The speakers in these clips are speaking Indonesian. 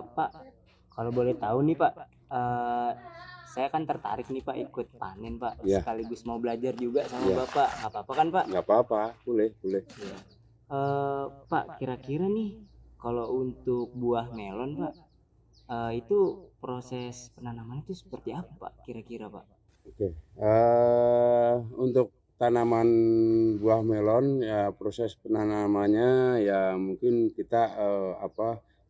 Pak, kalau boleh tahu nih Pak, eh, saya kan tertarik nih Pak ikut panen Pak, Ya, sekaligus mau belajar juga sama ya, Bapak, nggak apa-apa kan Pak? nggak apa-apa, boleh, boleh. Iya. Pak, kira-kira nih kalau untuk buah melon Pak, itu proses penanaman itu seperti apa Pak? Kira-kira Pak? Oke, untuk tanaman buah melon ya proses penanamannya ya mungkin kita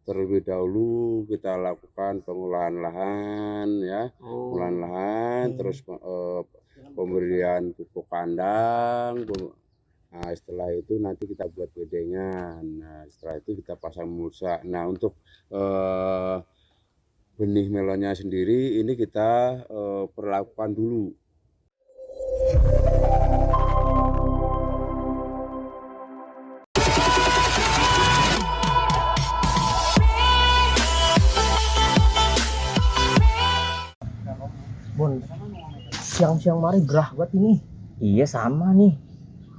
terlebih dahulu kita lakukan pengolahan lahan ya, pengolahan Oh, lahan, terus pemberian pupuk kandang. Nah, setelah itu nanti kita buat bedengan. Nah, setelah itu kita pasang mulsa. Nah, untuk eh, benih melonnya sendiri ini kita perlakukan dulu. Bon, siang-siang mari gerah banget ini. iya sama nih,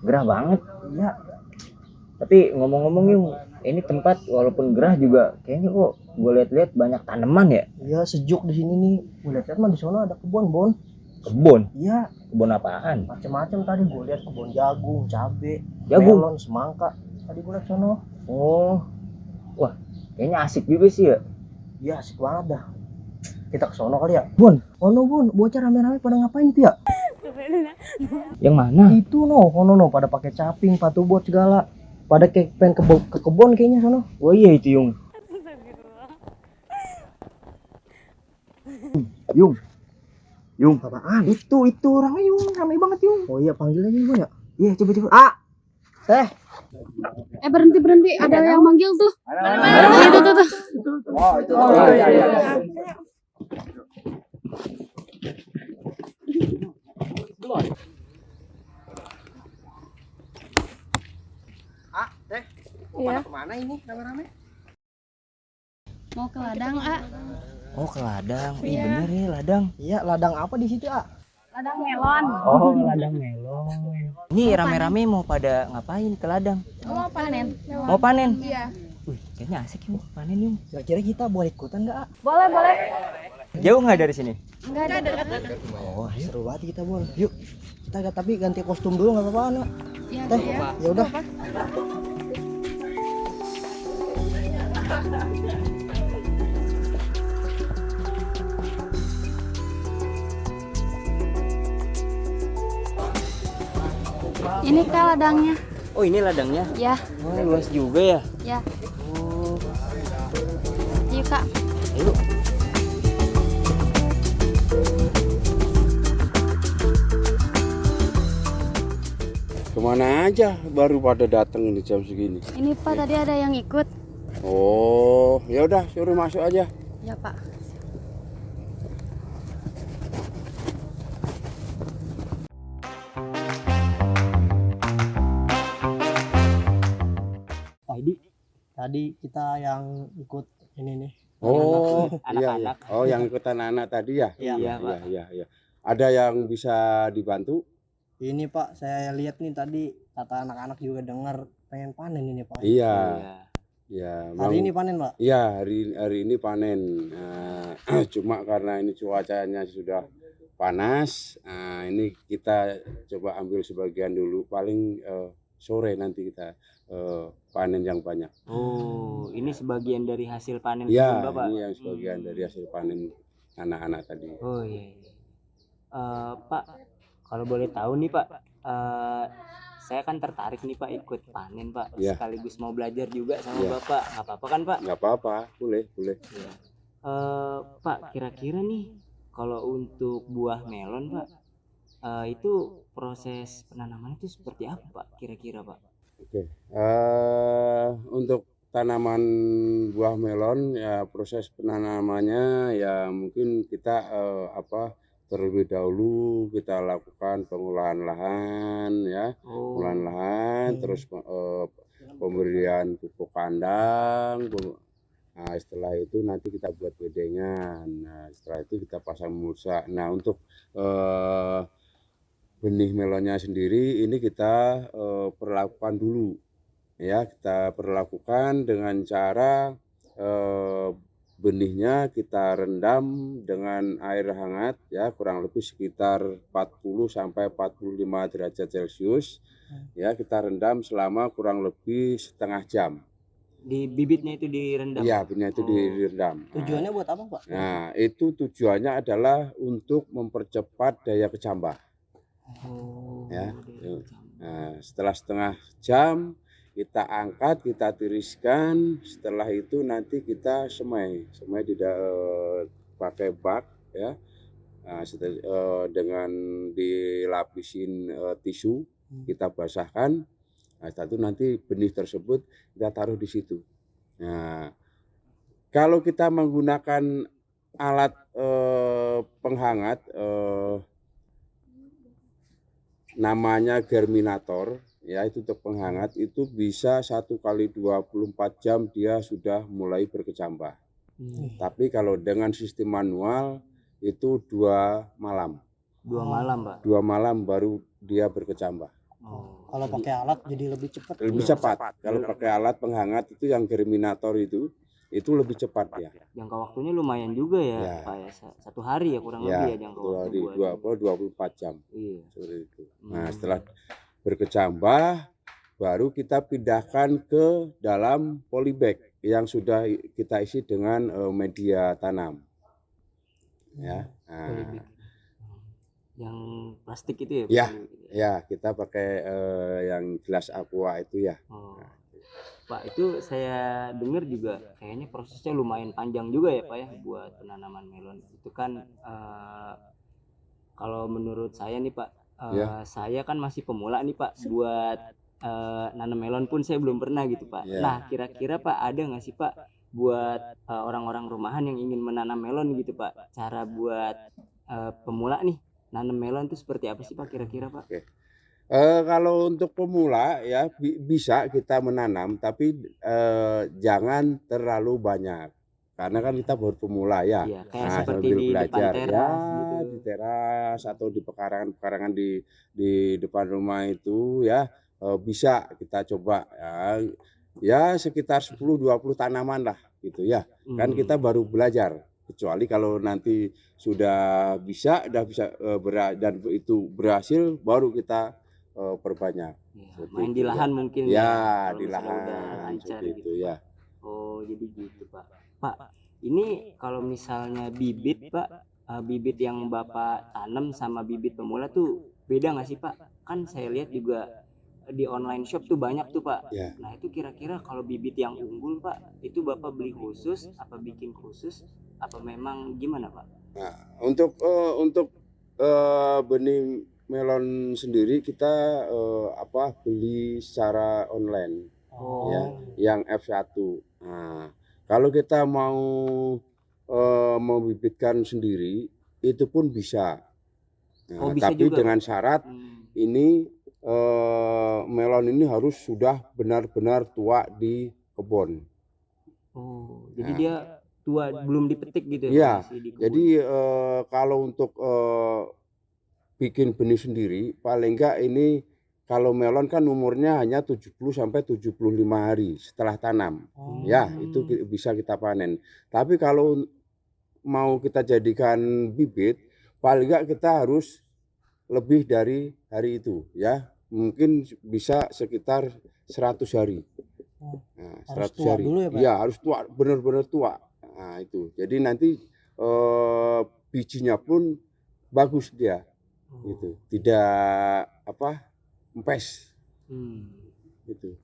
gerah banget. Iya, Tapi ngomong-ngomong Yung, ini tempat walaupun gerah juga kayaknya kok gue lihat-lihat banyak tanaman ya. iya sejuk di sini nih. Gue lihat mah di sana ada kebun, Bon. Kebun, Iya, kebun apaan? macam-macam tadi gue lihat kebun jagung, cabe, Jagung? melon, semangka. Tadi gue lihat sono. Oh, wah, kayaknya asik juga sih ya. Iya, asik banget dah. Kita ke sono kali ya. Bon, Bon, bocah rame-rame pada ngapain itu ya? Yang mana? Itu no, pada pakai caping, patu bot segala. Pada kayak pengen ke kebun kayaknya sono. Oh iya itu Yung. Yung, apaan? Itu orangnya Yung, ramai banget Yung. Oh iya, panggil aja Bon ya. Iya coba. Teh. Berhenti, ada yang manggil tuh. Itu tuh. Oh iya. Teh. Iya. Kemana ini rame-rame? Mau ke ladang, A. Oh ke ladang, Iya. bener ya ladang. Iya, ladang apa di situ, ah? Ladang melon. Oh ladang melon. Ini rame-rame mau pada ngapain ke ladang? Mau panen. Mau panen? Iya. Wih kayaknya asik Yung, panen Yung. Kira-kira kita boleh ikutan nggak, ah? Boleh. Jauh nggak dari sini? Enggak ada. Oh, seru banget kita, Bon. Yuk, kita tapi ganti kostum dulu nggak apa-apa, Nak. Iya, Teh, ya udah. Ini Kak ladangnya. Oh ini ladangnya? Ya, Oh luas juga ya? ya. Oh Yuk, Kak. ayo. Kemana aja baru pada datang ini jam segini. Ini Pak tadi ada yang ikut. Oh, ya udah suruh masuk aja. Ya, Pak. Tadi kita yang ikut ini nih. Oh, iya, iya. Anak-anak. Oh, yang ikutan anak tadi ya? Iya, Pak. Iya. Ada yang bisa dibantu? Ini Pak, saya lihat nih tadi kata anak-anak juga dengar pengen panen ini Pak. Iya. Ya, Hari ini panen Pak. iya, hari ini panen. Nah, cuma karena ini cuacanya sudah panas, ini kita coba ambil sebagian dulu. Paling sore nanti kita panen yang banyak. Oh ini sebagian dari hasil panen Iya, kebun Bapak? ini yang sebagian dari hasil panen anak-anak tadi. Oh iya. Pak, kalau boleh tahu nih Pak, saya kan tertarik nih Pak ikut panen Pak, Iya. sekaligus mau belajar juga sama Iya. Bapak, nggak apa-apa kan Pak? Nggak apa-apa, boleh. Iya. Pak, kira-kira nih kalau untuk buah melon Pak, itu proses penanaman itu seperti apa Pak? Kira-kira Pak? Oke, untuk tanaman buah melon ya proses penanamannya ya mungkin kita terlebih dahulu kita lakukan pengolahan lahan ya, pengolahan lahan, terus pemberian pupuk kandang. Nah, setelah itu nanti kita buat bedengan. Nah, setelah itu kita pasang mulsa. Nah, untuk benih melonnya sendiri ini kita perlakukan dulu ya, kita perlakukan dengan cara benihnya kita rendam dengan air hangat ya, kurang lebih sekitar 40 sampai 45 derajat Celcius. Ya, kita rendam selama kurang lebih setengah jam. Di bibitnya itu direndam. Iya, benihnya itu Oh. direndam. Tujuannya buat apa, Pak? Nah, itu tujuannya adalah untuk mempercepat daya kecambah. Oh. Ya. Dari Nah, setelah setengah jam kita angkat, kita tiriskan. Setelah itu nanti kita semai pakai bak ya. Nah, dengan dilapisin tisu, kita basahkan. Nah, setelah itu nanti benih tersebut kita taruh di situ. Nah, kalau kita menggunakan alat penghangat namanya germinator ya, itu untuk penghangat, itu bisa 1 kali 24 jam dia sudah mulai berkecambah. Tapi kalau dengan sistem manual itu 2 malam. 2 malam, Pak. 2 malam baru dia berkecambah. Oh. Kalau pakai alat jadi lebih cepat. Lebih cepat. Kalau pakai alat penghangat itu yang germinator itu lebih cepat ya. Jangka waktunya lumayan juga ya, Ya. Pak ya. 1 hari ya kurang Ya, lebih ya jangka waktu buat. 24 jam. Iya. Seperti itu. Nah, setelah berkecambah baru kita pindahkan ke dalam polybag yang sudah kita isi dengan media tanam. Ya. Nah, Polybag. Yang plastik itu ya? Ya. polybag itu ya kita pakai yang gelas aqua itu ya. Oh. Pak, itu saya dengar juga kayaknya prosesnya lumayan panjang juga ya, Pak ya, buat penanaman melon. Itu kan kalau menurut saya nih, Pak, Ya. saya kan masih pemula nih, Pak, buat nanam melon pun saya belum pernah gitu, Pak. Ya. Nah, kira-kira Pak ada nggak sih, Pak, buat orang-orang rumahan yang ingin menanam melon gitu, Pak? Cara buat pemula nih nanam melon itu seperti apa sih, Pak, kira-kira, Pak? Kalau untuk pemula ya bisa kita menanam, tapi jangan terlalu banyak. Karena kan kita baru pemula ya. Iya, kayak Nah, seperti sambil di depan belajar ya, teras gitu. di teras atau di pekarangan di depan rumah itu ya, bisa kita coba ya. Ya sekitar 10-20 tanaman lah gitu ya. Kan kita baru belajar. Kecuali kalau nanti sudah bisa dan itu berhasil, baru kita perbanyak. Ya, Seperti main itu di ya. lahan mungkin Ya, kalau di misalnya udah lahan lancar seperti gitu, itu ya. Oh, jadi gitu, Pak. Pak, ini kalau misalnya bibit, Pak, bibit yang Bapak tanam sama bibit pemula tuh beda nggak sih, Pak? Kan saya lihat juga di online shop tuh banyak tuh, Pak. Ya. Nah, itu kira-kira kalau bibit yang unggul, Pak, itu Bapak beli khusus, apa bikin khusus, apa memang gimana, Pak? Nah, untuk benih melon sendiri kita beli secara online Oh. ya, yang F1. Nah, kalau kita mau membibitkan sendiri itu pun bisa. Nah, Oh, bisa tapi juga, dengan Pak? syarat ini melon ini harus sudah benar-benar tua di kebun. Oh, jadi Nah. dia tua belum dipetik gitu ya, Iya, Pak, masih di kebun. jadi kalau untuk bikin benih sendiri paling enggak ini, kalau melon kan umurnya hanya 70 sampai 75 hari setelah tanam. Ya, itu bisa kita panen. Tapi kalau mau kita jadikan bibit, paling enggak kita harus lebih dari hari itu ya. Mungkin bisa sekitar 100 hari. Nah, Harus 100 tua hari. dulu ya, Pak? Iya, harus tua, benar-benar tua. Nah, itu. Jadi nanti bijinya pun bagus dia. Gitu. Tidak empes gitu.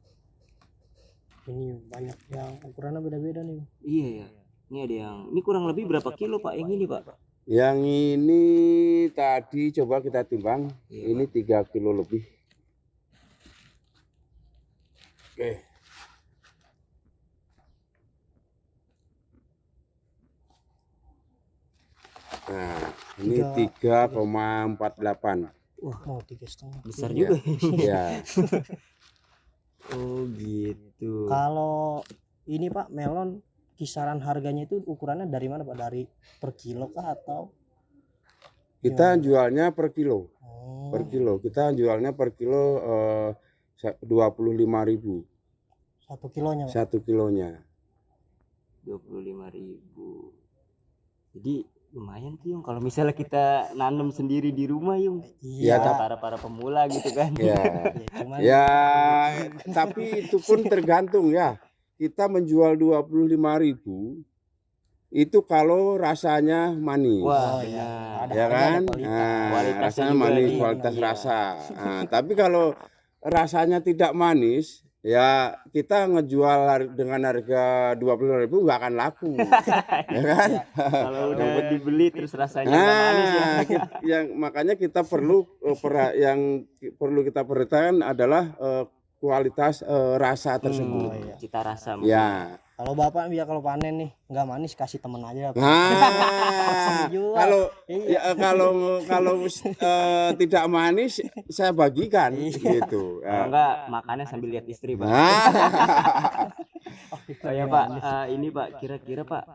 Ini banyak yang ukurannya beda-beda nih. Iya ya. Ini ada yang ini kurang lebih berapa kilo, Pak, yang ini, Pak? Yang ini tadi coba kita timbang, Iya, ini 3 kilo lebih. Oke. Nah, ini 3,48. Wah, mau 3,5. Besar Iya. juga. Ya. Oh, gitu. Kalau ini, Pak, melon kisaran harganya itu ukurannya dari mana, Pak? Dari per kilo kah atau? Kita jualnya per kilo. Oh, Per kilo. Kita jualnya per kilo 25.000 1 kilonya, Pak. 1 kilonya. 25.000. Jadi lumayan tuh Yung kalau misalnya kita nanam sendiri di rumah Yung. Iya, Ya para pemula gitu kan. Ya, cuman ya, tapi itu pun tergantung ya. Kita menjual 25.000 itu kalau rasanya manis. Wah, oh ya, benar. ada Ya harga, kan? ada kualitas. Kualitasnya Rasanya juga manis, nih. kualitas Iya. rasa. Nah, tapi kalau rasanya tidak manis, ya kita ngejual dengan harga 25.000 nggak akan laku. Ya kan? Kalau udah dibeli terus rasanya nggak manis ya. Yang makanya kita perlu yang perlu kita perhatikan adalah kualitas rasa tersebut. iya. Cita rasa mungkin. Ya. Kalau bapak biar kalau panen nih nggak manis kasih temen aja. Nah, dijual. kalau Iya. kalau tidak manis saya bagikan gitu. Kalau enggak makannya sambil lihat istri Pak. Nah, Oh ya Pak, ini Pak kira-kira Pak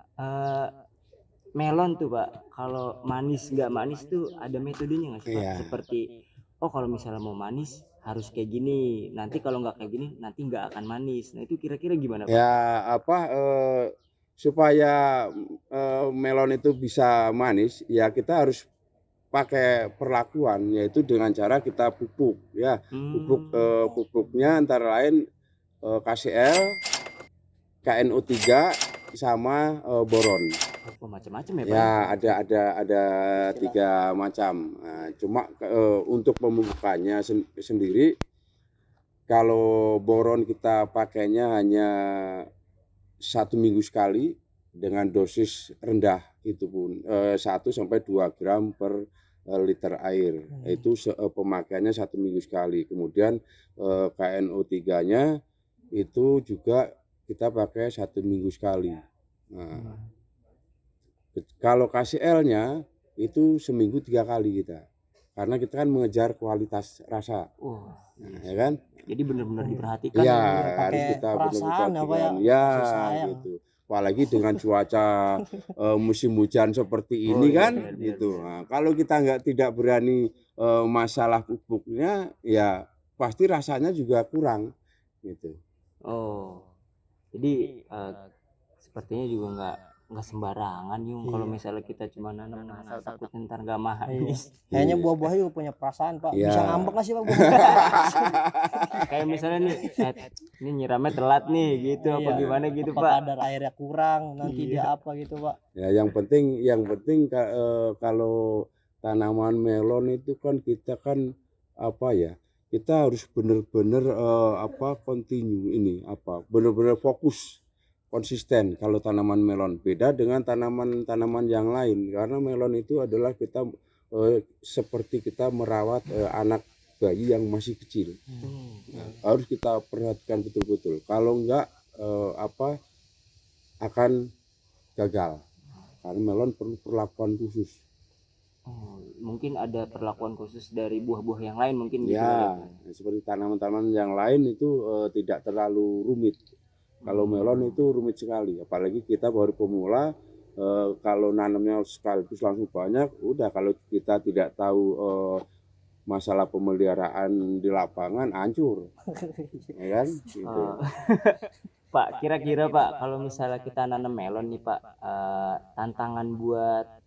melon tuh Pak, kalau manis nggak manis tuh ada metodenya nggak sih Pak? Iya. Seperti kalau misalnya mau manis harus kayak gini, nanti kalau nggak kayak gini nanti nggak akan manis. Nah itu kira-kira gimana Pak? ya supaya melon itu bisa manis, ya kita harus pakai perlakuan, yaitu dengan cara kita pupuk ya. Pupuknya antara lain KCL, KNO3 sama boron. Macam-macam ya Pak? Ya ada 3 macam. Nah, cuma untuk pemupukannya sendiri, kalau boron kita pakainya hanya 1 minggu sekali dengan dosis rendah, itu pun 1 sampai 2 gram per liter air. Itu pemakaiannya 1 minggu sekali. Kemudian KNO3-nya itu juga kita pakai 1 minggu sekali. Nah, kalau KCL-nya itu seminggu 3 kali kita, karena kita kan mengejar kualitas rasa. Nah, ya kan? Jadi benar-benar diperhatikan. Ya, pakai harus kita perasaan benar-benar apa ya, perhatikan. Ya, kasih sayang. gitu. Apalagi dengan cuaca musim hujan seperti ini iya, kan, benar, gitu. Nah, kalau kita tidak berani masalah pupuknya, ya pasti rasanya juga kurang, gitu. Jadi sepertinya juga nggak sembarangan Yung kalau misalnya kita cuma nanam asal takutnya ntar nggak manis. Kayaknya buah-buahnya juga punya perasaan Pak. Iya. Bisa ngambek nggak sih Pak? Kayak misalnya nih ini nyiramnya telat nih gitu apa Iya. gimana gitu Apa Pak. kadar airnya kurang nanti dia apa gitu Pak. Ya, yang penting kalau tanaman melon itu kan kita kan apa ya? Kita harus benar-benar continue ini benar-benar fokus, konsisten kalau tanaman melon. Beda dengan tanaman yang lain, karena melon itu adalah kita seperti kita merawat anak bayi yang masih kecil. Nah, harus kita perhatikan betul-betul. Kalau enggak akan gagal. Karena melon perlu perlakuan khusus. Mungkin ada perlakuan khusus dari buah-buah yang lain mungkin gitu. Ya, seperti tanaman-tanaman yang lain itu tidak terlalu rumit. Kalau melon itu rumit sekali, apalagi kita baru pemula. Kalau nanamnya sekaligus langsung banyak, udah kalau kita tidak tahu masalah pemeliharaan di lapangan, hancur, ya kan? Gitu. Pak, kira-kira Pak, kalau misalnya kita nanam melon nih Pak, tantangan buat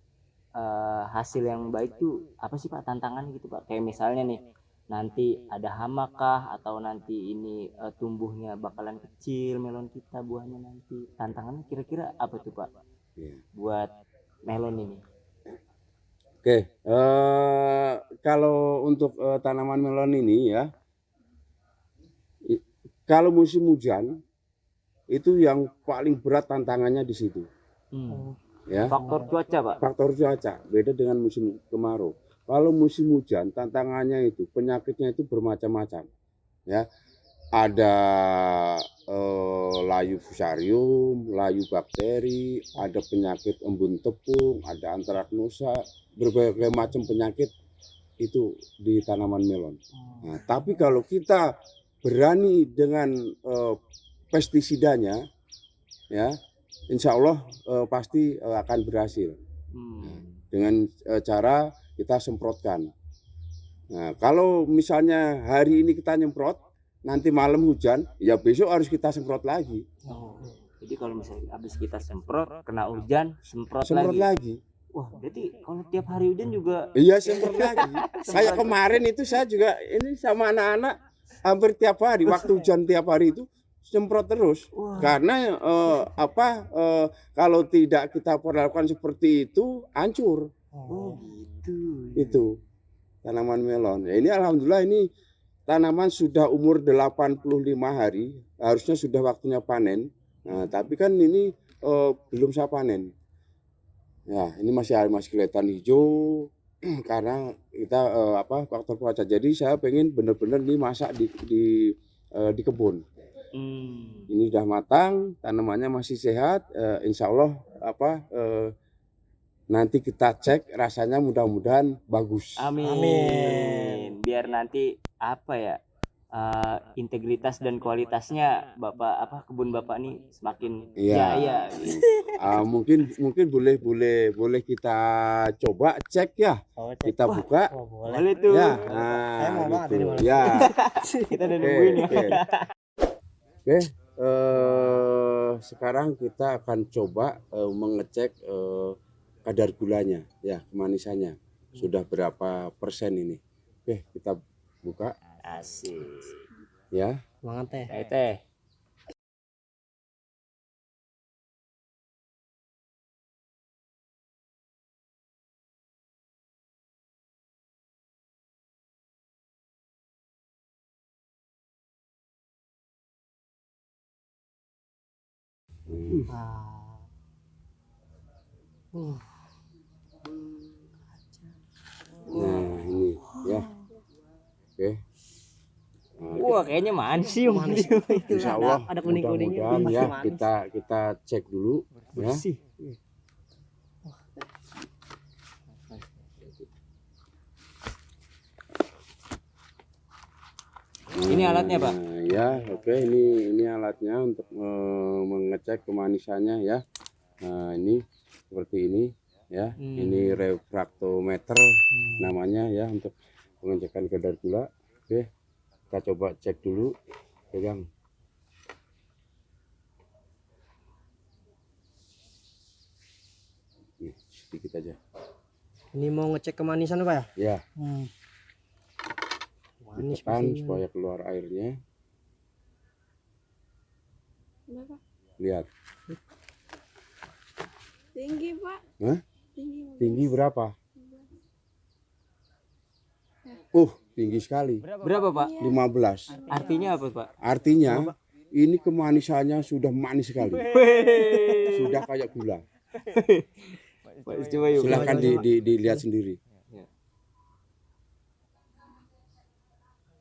hasil yang baik tuh apa sih Pak tantangan gitu Pak? Kayak misalnya nih nanti ada hama kah atau nanti ini tumbuhnya bakalan kecil melon kita buahnya nanti. Tantangannya kira-kira apa tuh Pak? Ya. Buat melon ini. Oke, kalau untuk tanaman melon ini ya, kalau musim hujan itu yang paling berat tantangannya di situ. Ya. Faktor cuaca Pak. Faktor cuaca beda dengan musim kemarau. Kalau musim hujan tantangannya itu penyakitnya itu bermacam-macam. Ya, ada layu fusarium, layu bakteri, ada penyakit embun tepung, ada antraknosa, berbagai macam penyakit itu di tanaman melon. Nah, tapi kalau kita berani dengan pestisidanya, ya, insya Allah pasti akan berhasil. Dengan cara kita semprotkan. Nah, kalau misalnya hari ini kita nyemprot, nanti malam hujan, ya besok harus kita semprot lagi. Jadi kalau misalnya habis kita semprot, kena hujan, semprot Semprot lagi. lagi. Wah, berarti kalau tiap hari hujan juga Iya, semprot lagi. Saya kemarin itu saya juga ini sama anak-anak hampir tiap hari, waktu hujan tiap hari itu semprot terus. wah. Karena kalau tidak kita perlakukan seperti itu hancur Oh, gitu. itu tanaman melon. Ya, ini alhamdulillah ini tanaman sudah umur 85 hari, harusnya sudah waktunya panen. Nah, tapi kan ini belum saya panen. Ya, ini masih kelihatan hijau karena kita faktor cuaca. Jadi saya pengen benar-benar ini masak di kebun. Ini sudah matang, tanamannya masih sehat. Insya Allah nanti kita cek rasanya mudah-mudahan bagus. Amin. Amin. Biar nanti apa ya? Integritas dan kualitasnya kebun Bapak nih semakin Iya. jaya gitu. Mungkin boleh kita coba cek ya. Oh, cek. Kita buka. Oh, boleh. Boleh tuh. Ya, Saya mau banget gitu. ini malah. Ya. Kita udah Oke, nungguin ya. oke. Sekarang kita akan coba mengecek kadar gulanya, ya, kemanisannya. Sudah berapa persen ini? Oke, kita buka, Asik. ya. Semangat teh. Teh. Ah. Nah, ini, ya. Oke. Nah, Wah, kayaknya manis sih. Manis. Insya Allah ada kuning-kuningnya. mudah-mudahan ya Manis. kita cek dulu ya. Bersih. Ini alatnya, Pak. Nah, ya, oke, ini alatnya untuk mengecek kemanisannya ya. Nah, ini seperti ini ya. Ini refraktometer namanya ya untuk pengecekan kadar gula. Oke. Kita coba cek dulu. Pegang. Nih, sedikit aja. Ini mau ngecek kemanisan Pak ya? Ya, Manis ditekan pastinya. supaya keluar airnya. Berapa? Lihat. Tinggi, Pak. Hah? Tinggi. Tinggi berapa? Tinggi sekali. Berapa, Pak? 15. Artinya apa, Pak? Artinya ini kemanisannya sudah manis sekali. Sudah kayak gula. Coba yuk. Silahkan dilihat sendiri.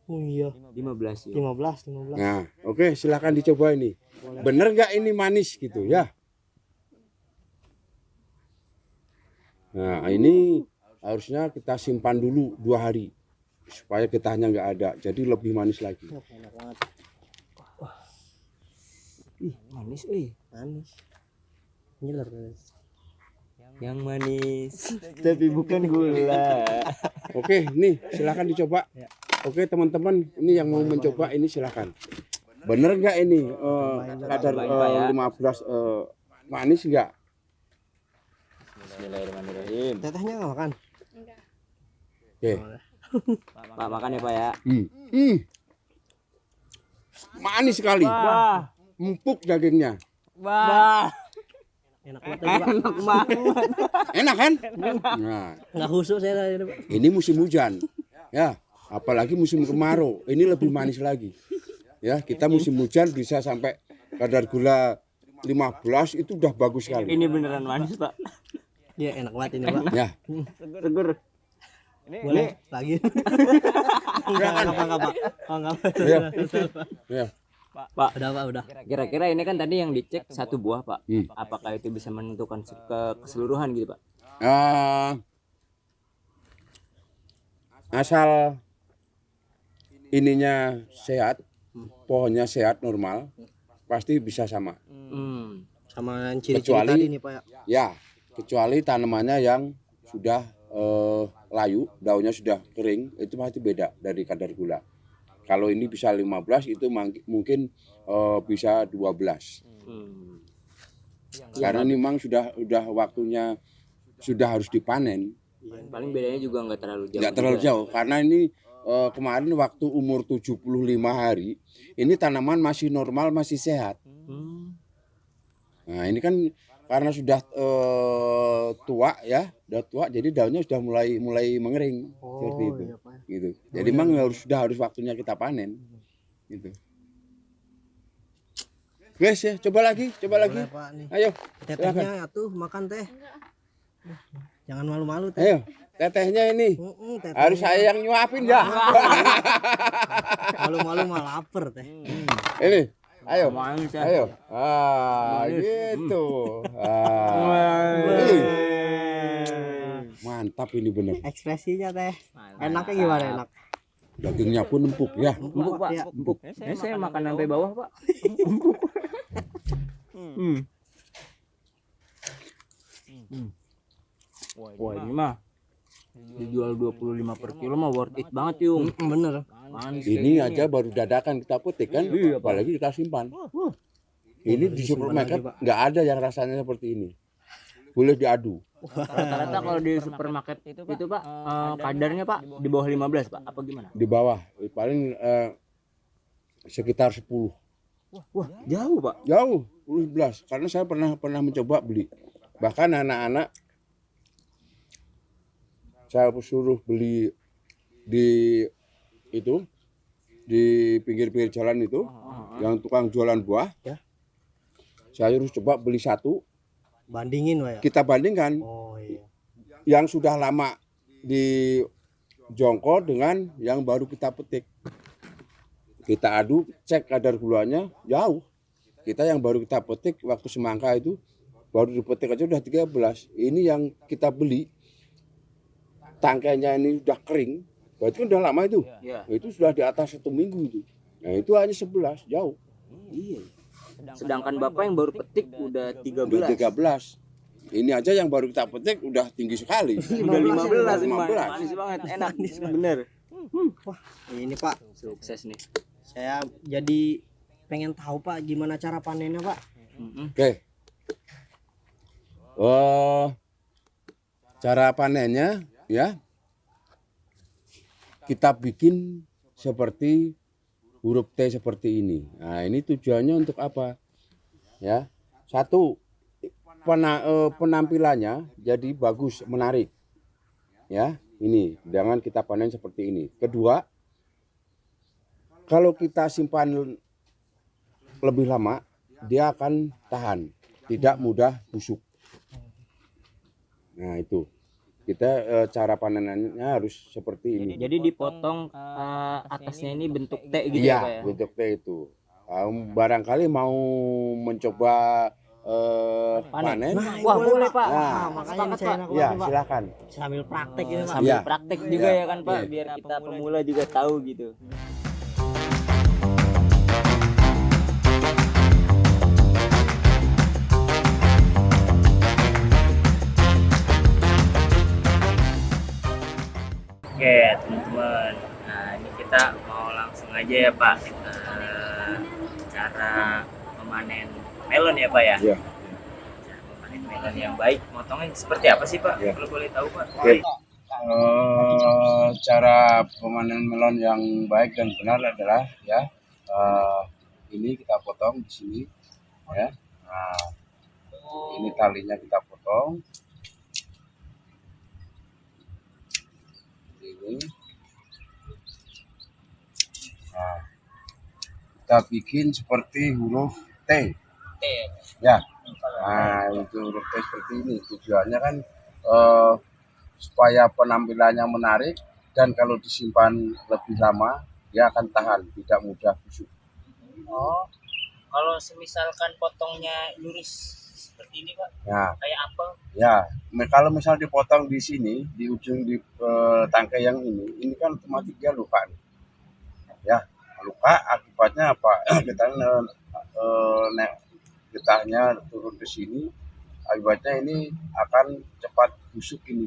Oh iya. 15 yuk. 15. Nah, oke, silahkan dicoba ini. Bener nggak ini manis gitu ya? Nah, ini harusnya kita simpan dulu 2 hari supaya getahnya nggak ada. Jadi lebih manis lagi. Oh, enak banget. Ih, manis, Manis. Ngiler. Yang manis, tapi bukan gula. Oke, nih silahkan dicoba. Ya. Oke teman-teman, ini yang mau mencoba ini silahkan. Bener nggak ini kadar Pak, ya. 15 manis nggak? Bismillahirrahmanirrahim. Tetehnya nggak makan? Enggak. Oke. Pak, makan ya, Pak ya. Manis sekali, Wah, empuk dagingnya. wah. Enak banget tadi, Pak. Enak banget. Enak kan? Nah, Nggak khusus saya tadi, Pak. ini musim hujan, ya. Apalagi musim kemarau, ini lebih manis lagi. Ya, kita musim hujan bisa sampai kadar gula 15 itu udah bagus sekali. Ini beneran manis, Pak. Iya, enak banget ini, Pak. Ya, Seger. Boleh lagi. Enggak, Pak. Oh, enggak. ya, ya. Pak, Udah, Pak, udah. kira-kira ini kan tadi yang dicek 1 buah, Pak. Hmm. Apakah itu bisa menentukan keseluruhan gitu, Pak? Asal ininya sehat, pohonnya sehat normal, pasti bisa sama. Sama ciri-ciri Kecuali- tadi nih, Pak ya. Ya, kecuali tanamannya yang sudah layu, daunnya sudah kering, itu pasti beda dari kadar gula. Kalau ini bisa 15, itu mungkin bisa 12. Karena ini memang sudah waktunya sudah harus dipanen. Paling bedanya juga nggak terlalu jauh. Nggak terlalu juga. jauh karena ini kemarin waktu umur 75 hari ini tanaman masih normal, masih sehat. Nah ini kan karena sudah tua ya, udah tua jadi daunnya sudah mulai mengering seperti itu. Iya, Pak. Gitu. Jadi memang harus waktunya kita panen. Gitu. Guys ya, coba lagi. Boleh, Pak, nih. Ayo, Tetehnya atuh makan teh. Jangan malu-malu teh. ayo. Tetehnya ini Tetehnya. harus saya yang nyuapin ya. Malu-malu mah lapar teh. Ini, ayo. Main, Cah. Ayo. Gitu. Wih. Mantap ini bener. Ekspresinya teh. Enaknya gimana enak? Dagingnya pun empuk ya. Empuk, Pak. Ya. Empuk. Saya makan sampai bawah, Pak. Wah, ini mah dijual 25 per kilo mah worth it banget, Yung. Bener. Manis Ini kayak aja baru dadakan kita petik kan, Iya, Pak. apalagi kita simpan. Ini di supermarket nggak ada yang rasanya seperti ini. Boleh diadu. rata-rata kalau di supermarket itu Pak, kadarnya Pak di bawah 15, Pak. Apa gimana? Di bawah paling sekitar 10. Wah, jauh, Pak. Jauh, 11. Karena saya pernah mencoba beli. Bahkan anak-anak saya suruh beli di itu di pinggir-pinggir jalan itu yang tukang jualan buah. Ya. Saya harus coba beli satu, Bandingin Pak ya. kita bandingkan Oh iya. yang sudah lama di jongkol dengan yang baru kita petik. Kita adu, cek kadar gulanya jauh. Kita yang baru kita petik waktu semangka itu baru dipetik aja udah 13. Ini yang kita beli tangkainya ini udah kering, berarti udah lama itu. Iya. Itu sudah di atas 1 minggu itu. Nah itu hanya 11, jauh. Iya. Sedangkan Bapak yang baru petik udah 13. Udah 13. Ini aja yang baru kita petik udah tinggi sekali. Udah 15 ini, 15. manis banget, enak. Bener. Wah, ini Pak, Sukses nih. saya jadi pengen tahu Pak gimana cara panennya Pak. Oke. Cara panennya ya. Kita bikin seperti huruf T seperti ini. Nah, ini tujuannya untuk apa? Ya. Satu, penampilannya jadi bagus, menarik. Ya, ini jangan kita panen seperti ini. Kedua, kalau kita simpan lebih lama, dia akan tahan, tidak mudah busuk. Nah, itu. Kita cara panenannya harus seperti ini. Jadi dipotong atasnya ini bentuk T gitu Iya, ya, Pak ya? bentuk T itu. Barangkali mau mencoba panen. Nah, Wah, boleh, Pak. Nah, makanya ini saya enak Ya, banget, Pak. silakan. Sambil praktek ini Pak. Sambil Iya. praktek juga Iya. ya kan, Pak, Iya. biar kita pemula juga tahu gitu. Oke, teman-teman. Nah, ini kita mau langsung aja ya, Pak. Cara memanen melon ya, Pak ya? Iya. Cara memanen melon yang baik. Motongnya seperti apa sih, Pak? Iya. Kalau boleh tahu, Pak. Oke. Cara pemanen melon yang baik dan benar adalah ya ini kita potong di sini ya. Nah, ini talinya kita potong. Ini. Nah, kita bikin seperti huruf T. Ya. Nah, untuk huruf T seperti ini tujuannya kan supaya penampilannya menarik dan kalau disimpan lebih lama dia akan tahan, tidak mudah busuk. Oh, kalau semisalkan potongnya lurus seperti ini, Pak, Nah, kayak apel. ya, kalau misal dipotong di sini di ujung di tangkai yang ini kan otomatis dia luka nih. Ya, luka akibatnya apa? Getahnya turun ke sini, akibatnya ini akan cepat busuk ini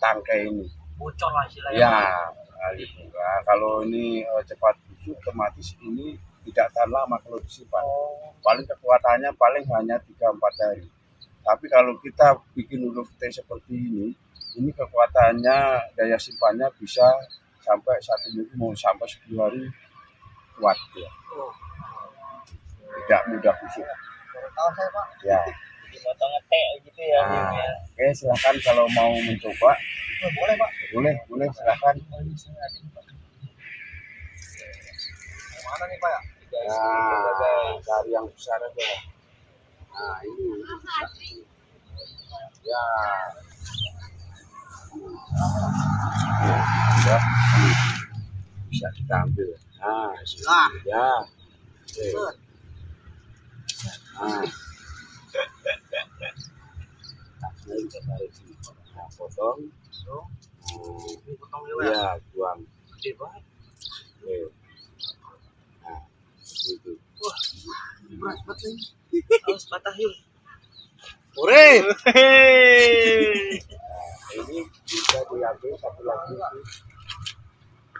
tangkai ini. Bocor lah istilahnya. Ya, nah, gitu. Nah, kalau ini cepat busuk, otomatis ini tidak tahan lama kalau disimpan. Paling kekuatannya paling hanya 3-4 hari. Tapi kalau kita bikin huruf T seperti ini kekuatannya, daya simpannya bisa sampai 1 minggu, mau sampai 10 hari kuat ya. Tidak mudah busuk. Tahu saya Pak. Ya. Potong ngetek gitu ya. Nah, oke, silakan kalau mau mencoba. Boleh Pak. Boleh silakan. Mana nih Pak ya? Nah, cari yang besar aja. Nah, ini bisa. Ya. Ya. Bisa kita ambil. Nah, ya. Oke. Nah. Nah, kita tarik sini. Nah, potong. Ya, buang. Oke. Nah, itu. Berat banget ini. Harus patah yuk. Urip. Ini bisa diambil satu lagi.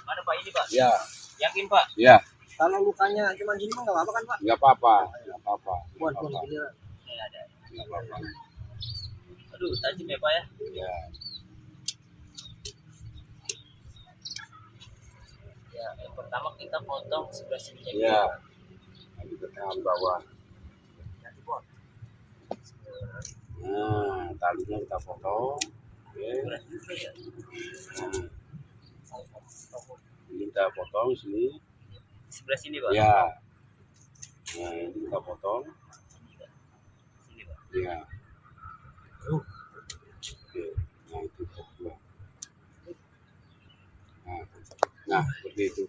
Mana Pak ini Pak? Ya, Yakin Pak? ya, Kalau lukanya cuma gini mah nggak apa-apa kan Pak? nggak apa-apa, nggak apa-apa. Buat Nggak apa-apa. giliran. Ada. Nggak apa-apa. Aduh, tajam ya Pak ya. Ya, Ya, yang pertama kita potong sebelah sini. ya. Nanti ke tangan bawah. Nah, talinya kita potong. Oke. Nah, ini kita potong sini. Sebelah sini Pak. Ya. Nah, ini kita potong. Sini Pak. Ya. Oke. Nah, itu kedua. Nah, seperti itu.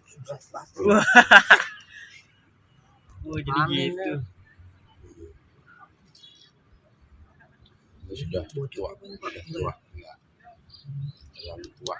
Oh, jadi gitu. Ini sudah tua. Ya. Terlalu tua.